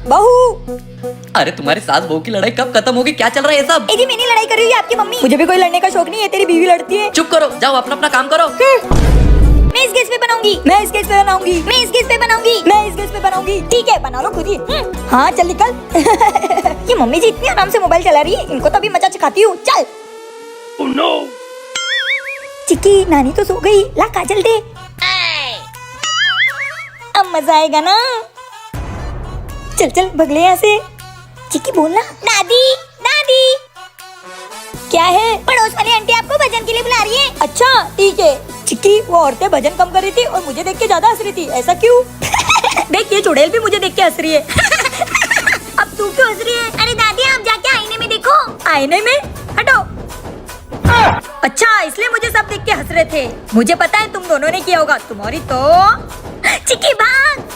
बहू। अरे तुम्हारी सास बहू की लड़ाई कब खत्म होगी? क्या चल रहा है ये सब? जी मैंने लड़ाई कर रही है आपकी मम्मी। मुझे भी कोई लड़ने का शौक नहीं है, तेरी बीवी लड़ती है। चुप करो, जाओ अपना अपना काम करो। मैं इस गैस पे बनाऊंगी, मैं इस गैस पे बनाऊंगी, मैं इस गैस पे बनाऊंगी, मैं इस गैस पे बनाऊंगी। ठीक है बना लो खुद ही। हाँ चल निकल। ये मम्मी जी इतनी आराम से मोबाइल चला रही है, इनको तो अभी मजा चखाती हूँ। चल। Oh no! चिक्की नानी तो सो गई, ला काजल दे। अब मजा आएगा ना। चल चल भगले यहाँ से। चिक्की बोलना। दादी दादी। क्या है? पड़ोस वाली आंटी आपको भजन के लिए बुला रही है। अच्छा ठीक है। चिक्की वो औरतें भजन कम कर रही थी और मुझे देख के ज्यादा हंस रही थी, ऐसा क्यों? देख ये चुड़ैल भी मुझे देख के हंस रही है। अब तू क्यों हंस रही है? अरे दादी आप जाके आईने में देखो। आईने में? हटो। अच्छा इसलिए मुझे सब देख के हंस रहे थे। मुझे पता है तुम दोनों ने किया होगा। तुम्हारी तो चिक्की भाग।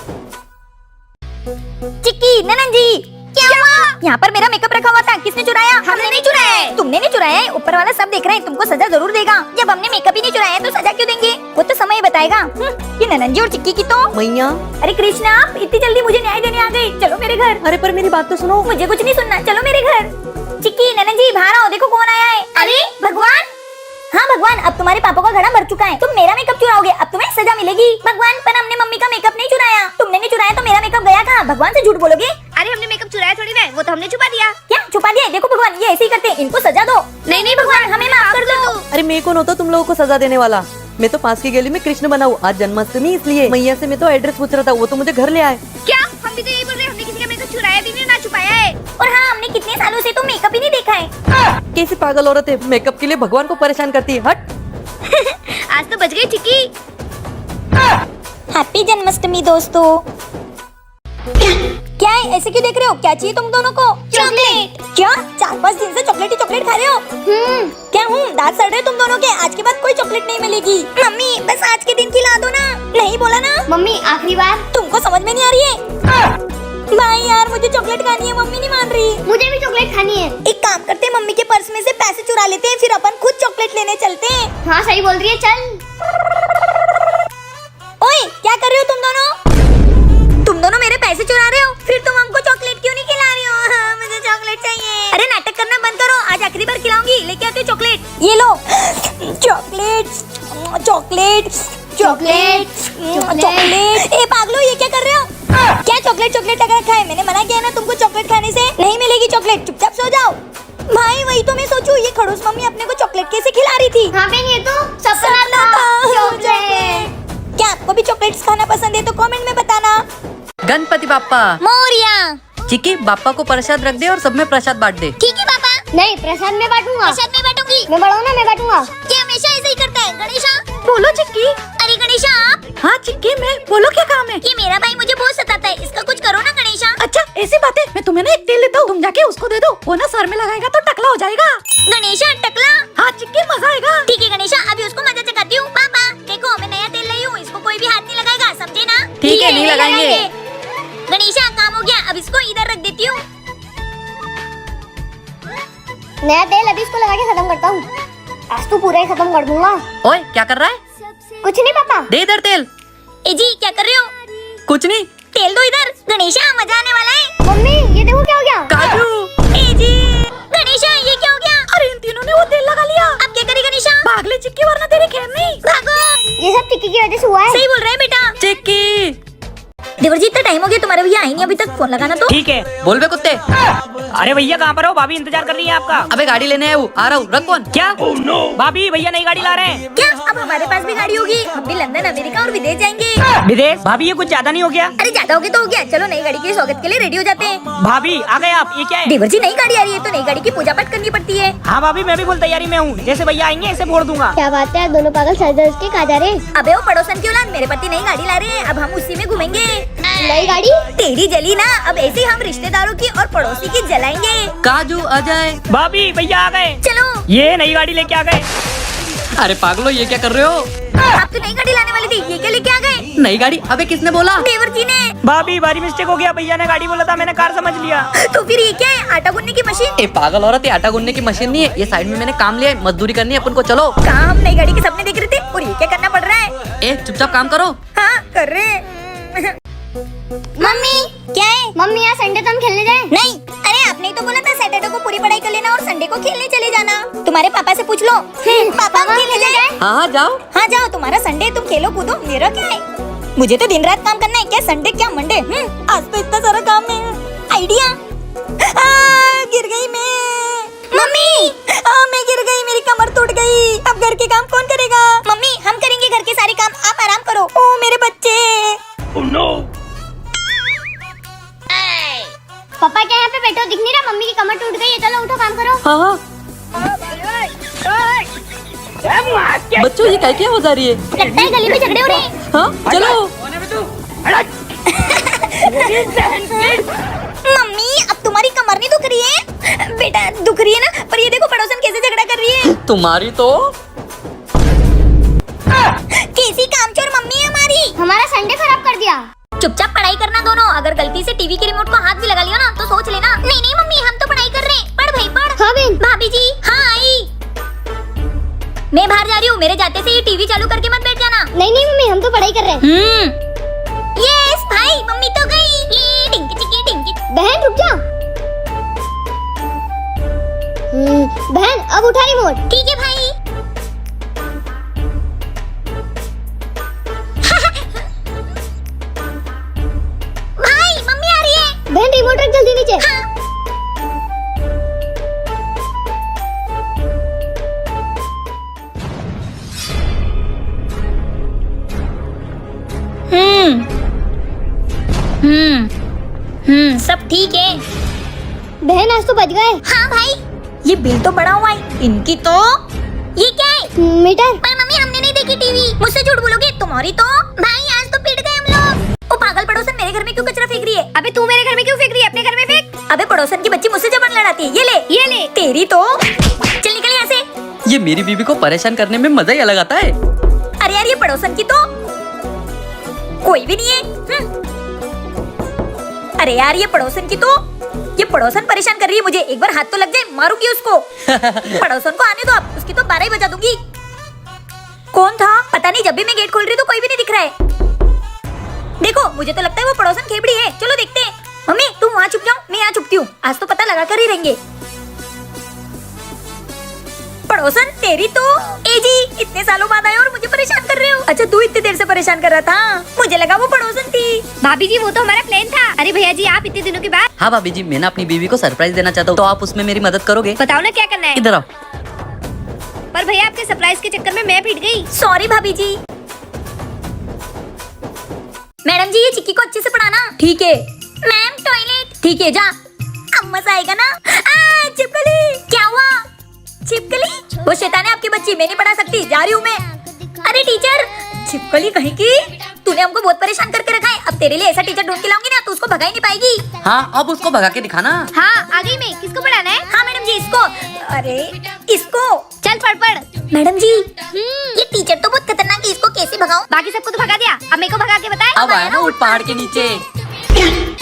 चिक्की ननन जी क्या हुआ? यहाँ पर मेरा मेकअप रखा हुआ था, किसने चुराया? हमने नहीं चुराया है। तुमने नहीं चुराया है, ऊपर वाला सब देख रहे हैं, तुमको सजा जरूर देगा। जब हमने मेकअप ही नहीं चुराया तो सजा क्यों देंगे? वो तो समय बताएगा। ये ननन जी और चिक्की की तो मैया। अरे कृष्णा आप इतनी जल्दी मुझे न्याय देने आ गई। चलो मेरे घर। अरे पर मेरी बात तो सुनो। मुझे कुछ नहीं सुनना, चलो मेरे घर। चिक्की ननन जी बाहर आओ, देखो कौन आया है। अरे भगवान। हाँ भगवान अब तुम्हारे पापा का घड़ा भर चुका है, तुम मेरा मेकअप चुराओगे, अब तुम्हें सजा मिलेगी। भगवान पर हमने मम्मी का मेकअप नहीं चुराया। तुमने नहीं चुराया तो मेरा मेकअप गया कहाँ? भगवान से झूठ बोलोगे? अरे हमने मेकअप चुराया थोड़ी ना, वो तो हमने छुपा दिया। क्या छुपा दिया? देखो भगवान ये ऐसे ही करते हैं, इनको सजा दो। नहीं नहीं भगवान हमें माफ कर दो। अरे मैं कौन होता तुम लोगों को सजा देने वाला? मैं तो पास की गली में कृष्ण बना हूँ, आज जन्माष्टमी इसलिए। मैया से मैं तो एड्रेस पूछ रहा था, वो तो मुझे घर ले आए। क्या? हम भी तो यही बोल रहे हैं, हमने किसी का मेकअप चुराया भी नहीं ना छुपाया है। और हाँ हमने कितने सालों से तो मेकअप ही नहीं देखा है। कैसी पागल औरत है, मेकअप के लिए भगवान को परेशान करती है। हट। आज तो बच गई चिक्की। हैप्पी जन्माष्टमी दोस्तों। क्या है ऐसे क्यों देख रहे हो? क्या चाहिए तुम दोनों को? चॉकलेट। क्या 4-5 दिन से चॉकलेट ही चॉकलेट खा रहे हो? क्या हूँ दांत सड़ रहे तुम दोनों के? आज के बाद कोई चॉकलेट नहीं मिलेगी। मम्मी बस आज के दिन खिला दो ना। नहीं बोला ना? मम्मी आखिरी बार। तुमको समझ में नहीं आ रही है? भाई यार मुझे चॉकलेट खानी है, मम्मी नहीं मान रही। मुझे भी चॉकलेट खानी है। एक काम करते हैं, मम्मी के पर्स में से पैसे चुरा लेते हैं, फिर अपन खुद चॉकलेट लेने चलते हैं। हाँ सही बोल रही है, चल। ओए क्या कर रहे हो तुम दोनों? तुम दोनों मेरे पैसे चुरा रहे हो, फिर तुम हमको चॉकलेट क्यों नहीं खिला रही हो? हाँ, मुझे चॉकलेट चाहिए। अरे नाटक करना बंद करो, आज आखिरी बार खिलाऊंगी, लेके आती हूँ चॉकलेट। ये लो चॉकलेट चॉकलेट चॉकलेट चॉकलेट। ए पागलो ये क्या कर रहे हो? क्या चॉकलेट चॉकलेट लगा रखा है? मैंने मना किया ना तुमको चॉकलेट खाने से। नहीं मिलेगी चॉकलेट, चुपचाप सो जाओ। भाई वही तो मैं सोचूं, ये खड़ूस मम्मी अपने को चॉकलेट कैसे खिला रही थी? हाँ बहन ये तो सपना था। चॉकलेट। क्या आपको भी चॉकलेट्स खाना पसंद है तो कमेंट में बताना। गणपति बाप्पा मोरिया। चिक्की बाप्पा को प्रसाद रख दे और सब में प्रसाद बांट दे। ठीक है पापा। नहीं प्रसाद में बांटूंगा। प्रसाद में बांटूंगी। मैं बड़ा हूँ ना, मैं बांटूंगा। ये हमेशा ऐसे ही करता है। गणेशा बोलो चिक्की। अरे गणेशा आप। हाँ चिक्की मैं, बोलो क्या काम है? ये मेरा भाई मुझे बहुत सताता है, इसका कुछ करो ना गणेशा। अच्छा ऐसी बात है, मैं तुम्हें ना एक तेल लेता हूँ, तुम जाके उसको दे दो, वो ना सर में लगाएगा तो टकला हो जाएगा। गणेशा टकला? हाँ चिक्की मजा आएगा। ठीक है गणेशा अभी उसको मजा चखाती हूँ। पापा देखो मैं नया तेल लाई हूँ, इसको कोई भी हाथ नहीं लगाएगा, समझे ना? ठीक है नहीं लगाएंगे। गणेशा काम हो गया, अब इसको इधर रख देती हूँ। नया तेल अभी इसको लगा के खत्म करता हूँ, आज तो पूरा ही खत्म कर दूंगा। ओए क्या कर रहा है? कुछ नहीं पापा। दे इधर तेल। ए जी क्या कर रहे हो? कुछ नहीं। तेल दो इधर। गणेशा मजा आने वाला है। मम्मी ये देखो क्या हो गया। काजू। ए जी गणेशा ये क्या हो गया? अरे इन तीनों ने वो तेल लगा लिया। अब क्या करी गणेशा? भाग ले चिक्की वरना तेरी खैर नहीं। भागो। ये सब चिक्की की वजह से हुआ है। सही बोल रहे हैं बेटा। चिक्की देवर जी इतना टाइम हो गया, तुम्हारे भैया आई नहीं अभी तक, फोन लगाना तो। ठीक है। बोल बे कुत्ते। अरे भैया कहाँ पर हो? भाभी इंतजार कर रही है आपका। अबे गाड़ी लेने आया हूँ, आ रहा हूँ, रख फोन। क्या? भाभी भैया नई गाड़ी ला रहे हैं। क्या अब हमारे पास भी गाड़ी होगी? हम भी लंदन अमेरिका और विदेश जाएंगे। विदेश? भाभी ये कुछ ज्यादा नहीं हो गया? अरे ज्यादा हो गया तो हो गया, चलो नई गाड़ी के स्वागत के लिए रेडी हो जाते हैं। भाभी आ गए आप, ये क्या है? देवर जी नई गाड़ी आ रही है तो नई गाड़ी की पूजा पाठ करनी पड़ती है। हाँ भाभी मैं भी फुल तैयारी में हूँ, जैसे भैया आएंगे ऐसे फोड़ दूंगा। क्या बात है, दोनों पागल सर दर्द के कहाँ जा रहे हैं? अबे वो पड़ोसन की औलाद, मेरे पति नई गाड़ी ला रहे हैं, अब हम उसी में घूमेंगे। नई गाड़ी? तेरी जली ना, अब ऐसे ही हम रिश्तेदारों की और पड़ोसी की जलाएंगे। काजू आ जाए। भाभी भैया आ गए। चलो। ये नई गाड़ी लेके आ गए। अरे पागलो ये क्या कर रहे हो? आप तो नई गाड़ी लाने वाली थी, ये क्या लेके आ गए? नई गाड़ी? अबे किसने बोला? देवर जी ने। भाभी भारी मिस्टेक हो गया, भैया ने गाड़ी बोला था, मैंने कार समझ लिया। तो फिर ये क्या है? आटा गूंदने की मशीन? ए पागल औरत, ये आटा गूंदने की मशीन नहीं है, ये साइड में मैंने काम लिया है, मजदूरी करनी है अपन को, चलो। कहाँ हम नई गाड़ी के सपने देख रहे थे और ये क्या करना पड़ रहा है? ए चुपचाप काम करो। हाँ कर रहे हैं। मम्मी क्या है? मम्मी यहाँ संडे तो हम खेलने जाए? नहीं, अरे आपने ही तो बोला था सैटरडे को पूरी पढ़ाई कर लेना और संडे को खेलने चले जाना। तुम्हारे पापा से पूछ लो। पापा हम खेलने जाए? हाँ हाँ जाओ। हाँ जाओ, तुम्हारा संडे, तुम खेलो कूदो, मेरा क्या है? मुझे तो दिन रात काम करना है, क्या संडे क्या मंडे। आज तो इतना सारा काम है। आइडिया, गिर गई मैं। मम्मी, मैं गिर गई, मेरी कमर टूट गई। अब घर के काम कौन करेगा? मम्मी, हम करेंगे घर के सारे काम, आप आराम करो। ओ मेरे बच्चे। पापा क्या यहाँ पे बैठो, दिख नहीं रहा? मम्मी की कमर टूट गई है, चलो उठो काम करो। हाँ हाँ। बच्चों ये क्या हो जा रही है? लगता है गली में झगड़े हो रहे हैं। हाँ चलो। मम्मी, अब तुम्हारी कमर नहीं दुख रही है? बेटा दुख रही है ना, पर ये देखो पड़ोसन कैसे झगड़ा कर रही है। तुम्हारी तो कैसी कामचोर मम्मी है हमारी। हमारा संडे खराब कर दिया। चुपचाप पढ़ाई करना दोनों। अगर गलती से टीवी के रिमोट को हाथ भी लगा लिया ना तो सोच लेना। नहीं नहीं मम्मी, हम तो पढ़ाई कर रहे हैं। पढ़ भाई पढ़। हाँ बहन। भाभी जी, हाँ आई। मैं बाहर जा रही हूँ, मेरे जाते से ये टीवी चालू करके मत बैठ जाना। नहीं नहीं मम्मी, हम तो पढ़ाई कर रहे हैं। यस भाई, मम्मी तो गई। ये टिंकी चिकी टिंकी। बहन रुक जा। बहन अब उठा रिमोट। ठीक है भाई। भाई मम्मी आ रही है। बहन रिमोट रख जल्दी नीचे। हाँ। सब ठीक है। बहन आज तो बच गए। हाँ भाई, ये बिल तो बड़ा हुआ है इनकी तो। ये क्या है? मीटर। पर मम्मी हमने नहीं देखी टीवी। मुझसे झूठ बोलोगे? तुम्हारी तो। भाई आज तो पिट गए हम लोग। ओ पागल पड़ोसन मेरे घर में क्यों कचरा फेंक रही है? अबे तू मेरे घर में क्यों फेंक रही है? अपने घर में फेंक। अबे पड़ोसन की बच्ची मुझसे जबरन लड़ाती है। ये ले तेरी तो। चल निकल यहाँ से। ये मेरी बीवी को परेशान करने में मजा ही अलग आता है। अरे यार ये पड़ोसन की तो कोई भी नहीं है। अरे यार ये पड़ोसन की तो, ये पड़ोसन परेशान कर रही है मुझे। एक बार हाथ तो लग जाए, मारूंगी उसको। पड़ोसन को आने दो आप, उसकी तो 12 ही बजा दूंगी। कौन था? पता नहीं, जब भी मैं गेट खोल रही तो कोई भी नहीं दिख रहा है। देखो मुझे तो लगता है वो पड़ोसन खेबड़ी है। चलो देखते हैं। मम्मी तुम वहाँ छुप जाओ, मैं यहाँ छुपती हूँ। आज तो पता लगा कर ही रहेंगे। पड़ोसन तेरी तो। ए जी, इतने सालों बाद आए और मुझे परेशान कर रहे हो। अच्छा तू इतनी देर से परेशान कर रहा था, मुझे लगा वो पड़ोसन थी। भाभी जी वो तो हमारा प्लान था। अरे भैया जी, आप इतने दिनों के बाद। हाँ भाभी जी, मैं ना अपनी बीवी को सरप्राइज देना चाहता हूँ, तो आप उसमें मेरी मदद करोगे? बताओ ना क्या करना है। इधर आओ। पर भैया आपके सरप्राइज के चक्कर में मैं पिट गई। सॉरी भाभी जी। मैडम जी ये चिक्की को अच्छे से पढ़ाना। ठीक है मैम। टॉयलेट। ठीक है जा। अब मजा आएगा ना। छिपकली। क्या हुआ? छिपकली? वो शैतान है आपकी बच्ची, मैं नहीं पढ़ा सकती, जा रही हूँ मैं। अरे टीचर, छिपकली कहीं की, तूने हमको बहुत परेशान करके रखा है। अब तेरे लिए ऐसा टीचर ढूंढ के लाऊंगी ना तो उसको भगा ही नहीं पाएगी। हाँ अब उसको भगा के दिखाना। हाँ आ गई मैं। किसको पढ़ाना है? हाँ मैडम जी इसको। अरे इसको। चल पढ़। मैडम जी ये टीचर तो बहुत खतरनाक है, इसको कैसे भगाऊं? बाकी सबको तो भगा दिया, अब मेरे को भगा के बताए। अब आया ना उठ पहाड़ के नीचे।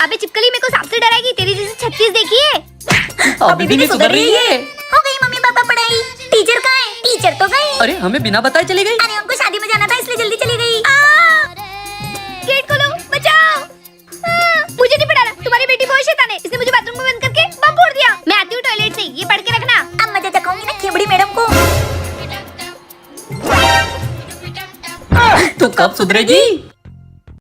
अबे चिपकली मेरे को सांप से डराएगी, तेरी जैसे 36 देखी है। अभी भी नहीं सुधर रही है। हो गई मम्मी पापा पढ़ाई। टीचर कहाँ है? टीचर तो गई। अरे हमें बिना बताए चली गई। अरे उनको शादी में जाना था इसलिए जल्दी चली गई। गेट खोलो, बचाओ। मुझे नहीं पढ़ाना, तुम्हारी बेटी बहुत शैतान है, इसने मुझे बाथरूम में बंद करके बम फोड़ दिया। मैं आती हूँ टॉयलेट से, ये पढ़ के रखना। अब मजा चखाऊंगी ना खेबड़ी मैडम को। तू कब सुधरेगी?